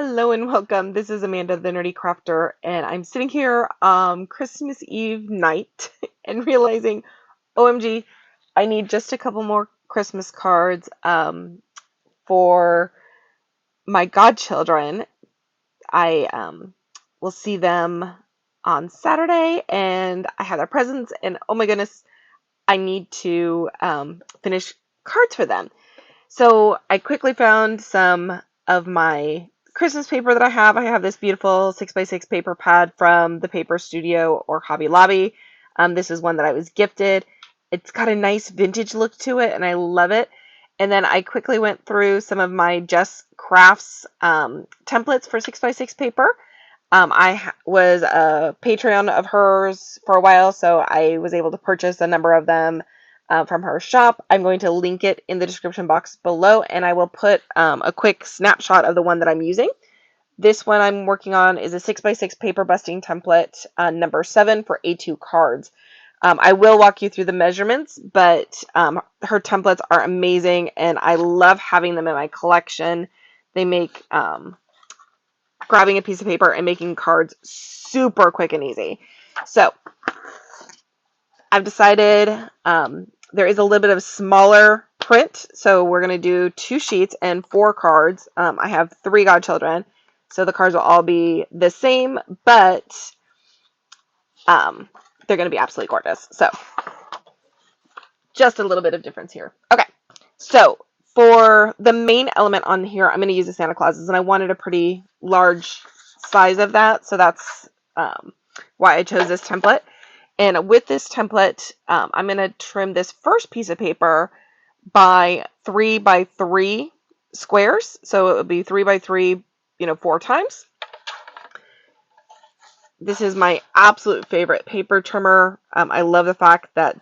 Hello and welcome. This is Amanda, the Nerdy Crafter, and I'm sitting here Christmas Eve night and realizing, OMG, I need just a couple more Christmas cards for my godchildren. I will see them on Saturday, and I have their presents, and oh my goodness, I need to finish cards for them. So I quickly found some of my Christmas paper that I have. I have this beautiful 6x6 paper pad from the Paper Studio or Hobby Lobby. This is one that I was gifted. It's got a nice vintage look to it, and I love it. And then I quickly went through some of my Jess Crafts templates for 6x6 paper. I was a Patreon of hers for a while, so I was able to purchase a number of them from her shop. I'm going to link it in the description box below, and I will put a quick snapshot of the one that I'm using. This one I'm working on is a 6x6 paper busting template, number 7 for A2 cards. I will walk you through the measurements, but her templates are amazing, and I love having them in my collection. They make grabbing a piece of paper and making cards super quick and easy. So I've decided there is a little bit of smaller print, so we're going to do 2 sheets and 4 cards. I have 3 godchildren, so the cards will all be the same, but they're going to be absolutely gorgeous. So just a little bit of difference here. Okay, so for the main element on here, I'm going to use the Santa Clauses, and I wanted a pretty large size of that, so that's why I chose this template. And with this template, I'm going to trim this first piece of paper by 3 by 3 squares. So it would be 3 by 3, 4 times. This is my absolute favorite paper trimmer. I love the fact that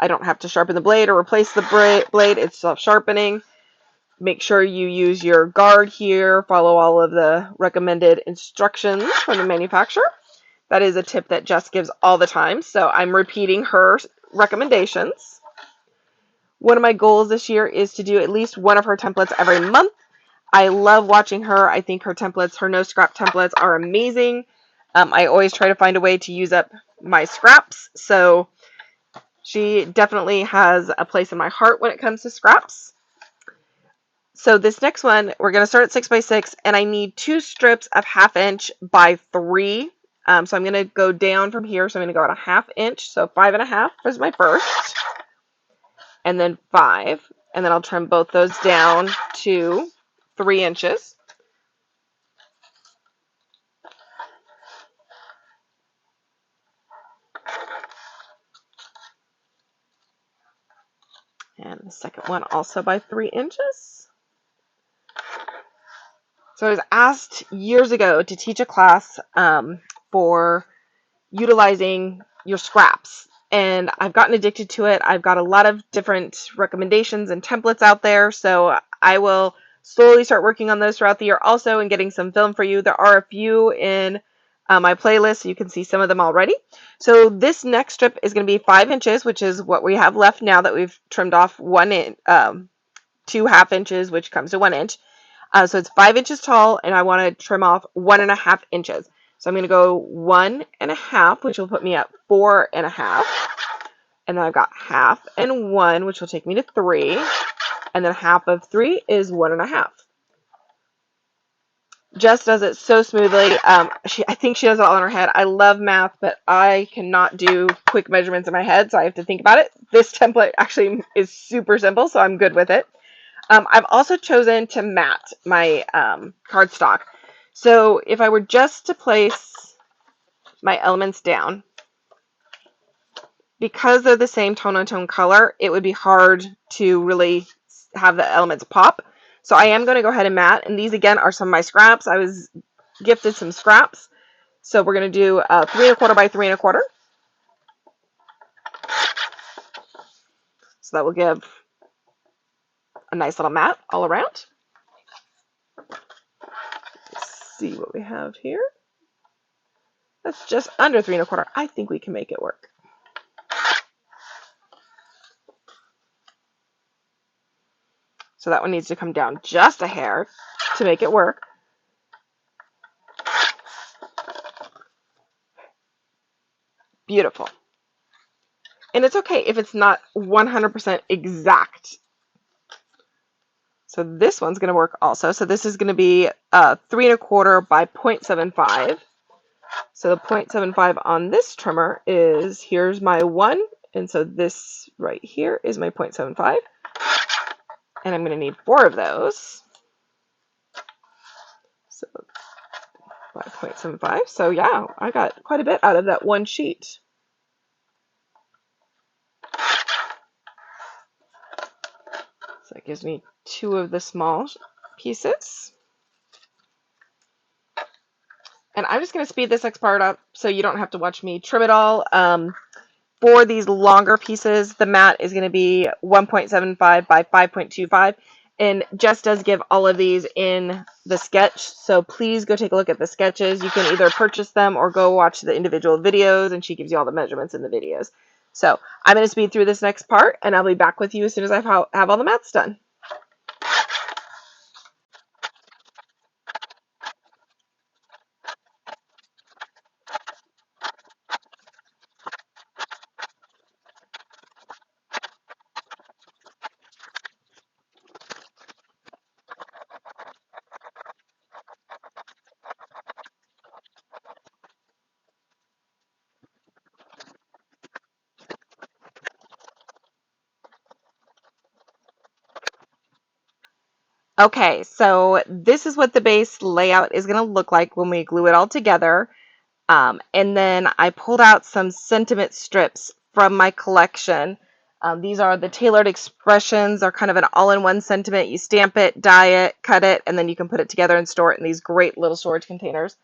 I don't have to sharpen the blade or replace the blade. It's self-sharpening. Make sure you use your guard here. Follow all of the recommended instructions from the manufacturer. That is a tip that Jess gives all the time, so I'm repeating her recommendations. One of my goals this year is to do at least one of her templates every month. I love watching her. I think her templates, her no scrap templates, are amazing. I always try to find a way to use up my scraps, so she definitely has a place in my heart when it comes to scraps. So this next one, we're going to start at 6x6, and I need 2 strips of 1/2 inch by 3. So I'm going to go down from here. So I'm going to go at 1/2 inch. So 5.5 is my first. And then 5. And then I'll trim both those down to 3 inches. And the second one also by 3 inches. So I was asked years ago to teach a class for utilizing your scraps. And I've gotten addicted to it. I've got a lot of different recommendations and templates out there. So I will slowly start working on those throughout the year also and getting some film for you. There are a few in my playlist. So you can see some of them already. So this next strip is going to be 5 inches, which is what we have left now that we've trimmed off 2 1/2 inches, which comes to 1 inch. So it's 5 inches tall, and I want to trim off 1.5 inches. So I'm going to go 1.5, which will put me at 4.5. And then I've got 1/2 and 1, which will take me to 3. And then 1/2 of 3 is 1.5. Jess does it so smoothly. I think she does it all in her head. I love math, but I cannot do quick measurements in my head, so I have to think about it. This template actually is super simple, so I'm good with it. I've also chosen to mat my cardstock. So if I were just to place my elements down, because they're the same tone-on-tone color, it would be hard to really have the elements pop. So I am going to go ahead and mat, and these again are some of my scraps. I was gifted some scraps. So we're going to do 3 1/4 by 3 1/4. So that will give a nice little mat all around. Let's see what we have here. That's just under 3 1/4. I think we can make it work. So that one needs to come down just a hair to make it work. beautiful. And it's okay if it's not 100% exact. So this one's going to work also. So this is going to be 3 1/4 by 0.75. So the 0.75 on this trimmer is, here's my 1, and so this right here is my 0.75. And I'm going to need 4 of those. So by 0.75. So yeah, I got quite a bit out of that one sheet. So that gives me 2 of the small pieces. And I'm just going to speed this next part up so you don't have to watch me trim it all. For these longer pieces, the mat is going to be 1.75 by 5.25. And Jess does give all of these in the sketch, so please go take a look at the sketches. You can either purchase them or go watch the individual videos, and she gives you all the measurements in the videos. So I'm going to speed through this next part, and I'll be back with you as soon as I have all the mats done. Okay, so this is what the base layout is going to look like when we glue it all together. And then I pulled out some sentiment strips from my collection. These are the tailored expressions. They're kind of an all-in-one sentiment. You stamp it, dye it, cut it, and then you can put it together and store it in these great little storage containers.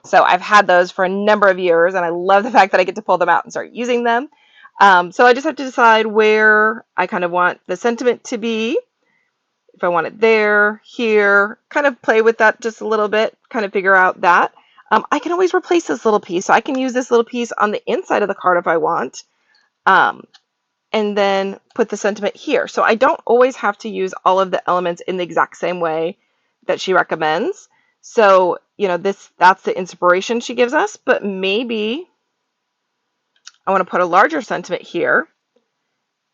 So I've had those for a number of years, and I love the fact that I get to pull them out and start using them. So I just have to decide where I kind of want the sentiment to be. If I want it there, here, kind of play with that just a little bit, kind of figure out that. I can always replace this little piece. So I can use this little piece on the inside of the card if I want, and then put the sentiment here. So I don't always have to use all of the elements in the exact same way that she recommends. So, you know, that's the inspiration she gives us, but maybe I want to put a larger sentiment here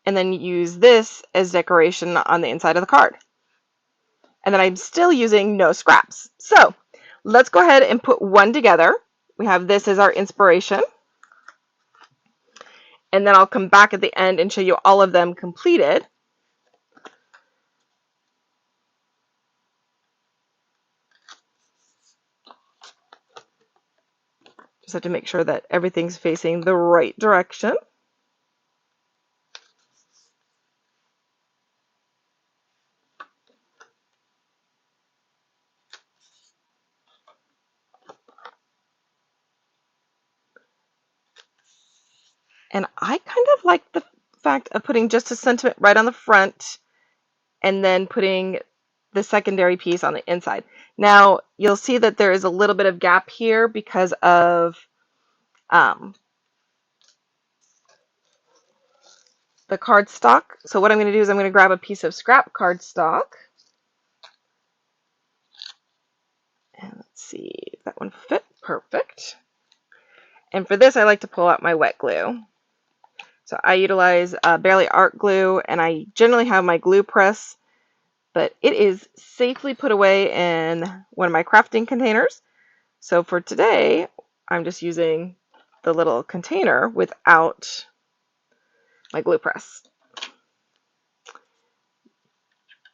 and then use this as decoration on the inside of the card. And then I'm still using no scraps. So let's go ahead and put one together. We have this as our inspiration. And then I'll come back at the end and show you all of them completed. Just have to make sure that everything's facing the right direction. And I kind of like the fact of putting just a sentiment right on the front and then putting the secondary piece on the inside. Now, you'll see that there is a little bit of gap here because of the cardstock. So what I'm going to do is I'm going to grab a piece of scrap cardstock. And let's see if that one fit. Perfect. And for this, I like to pull out my wet glue. So I utilize Barely Art glue, and I generally have my glue press, but it is safely put away in one of my crafting containers. So for today, I'm just using the little container without my glue press.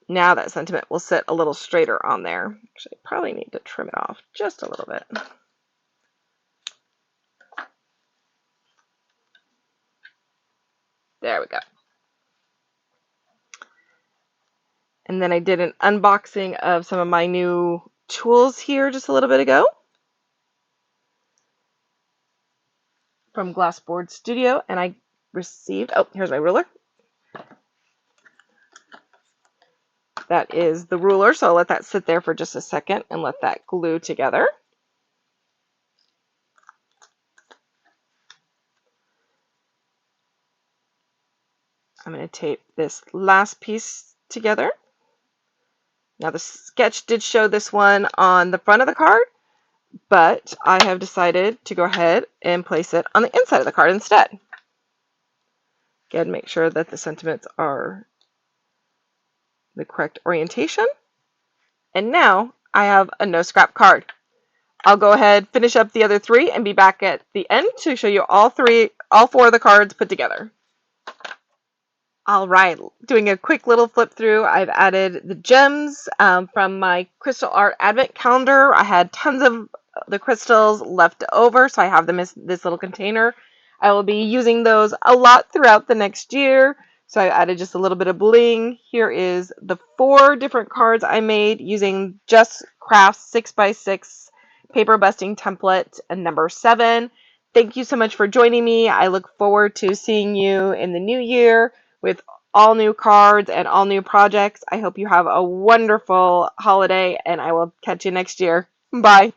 Now that sentiment will sit a little straighter on there. Actually, I probably need to trim it off just a little bit. There we go. And then I did an unboxing of some of my new tools here just a little bit ago from GlassBoard Studio, and I received, oh, here's my ruler. That is the ruler, so I'll let that sit there for just a second and let that glue together. I'm going to tape this last piece together. Now the sketch did show this one on the front of the card, but I have decided to go ahead and place it on the inside of the card instead. Again, make sure that the sentiments are the correct orientation. And now I have a no scrap card. I'll go ahead, finish up the other 3, and be back at the end to show you all 4 of the cards put together. All right, doing a quick little flip through, I've added the gems from my crystal art advent calendar. I had tons of the crystals left over, so I have them in this little container. I will be using those a lot throughout the next year, so I added just a little bit of bling. Here is the 4 different cards I made using Jess Crafts 6x6 paper busting template and number 7. Thank you so much for joining me. I look forward to seeing you in the new year with all new cards and all new projects. I hope you have a wonderful holiday, and I will catch you next year. Bye.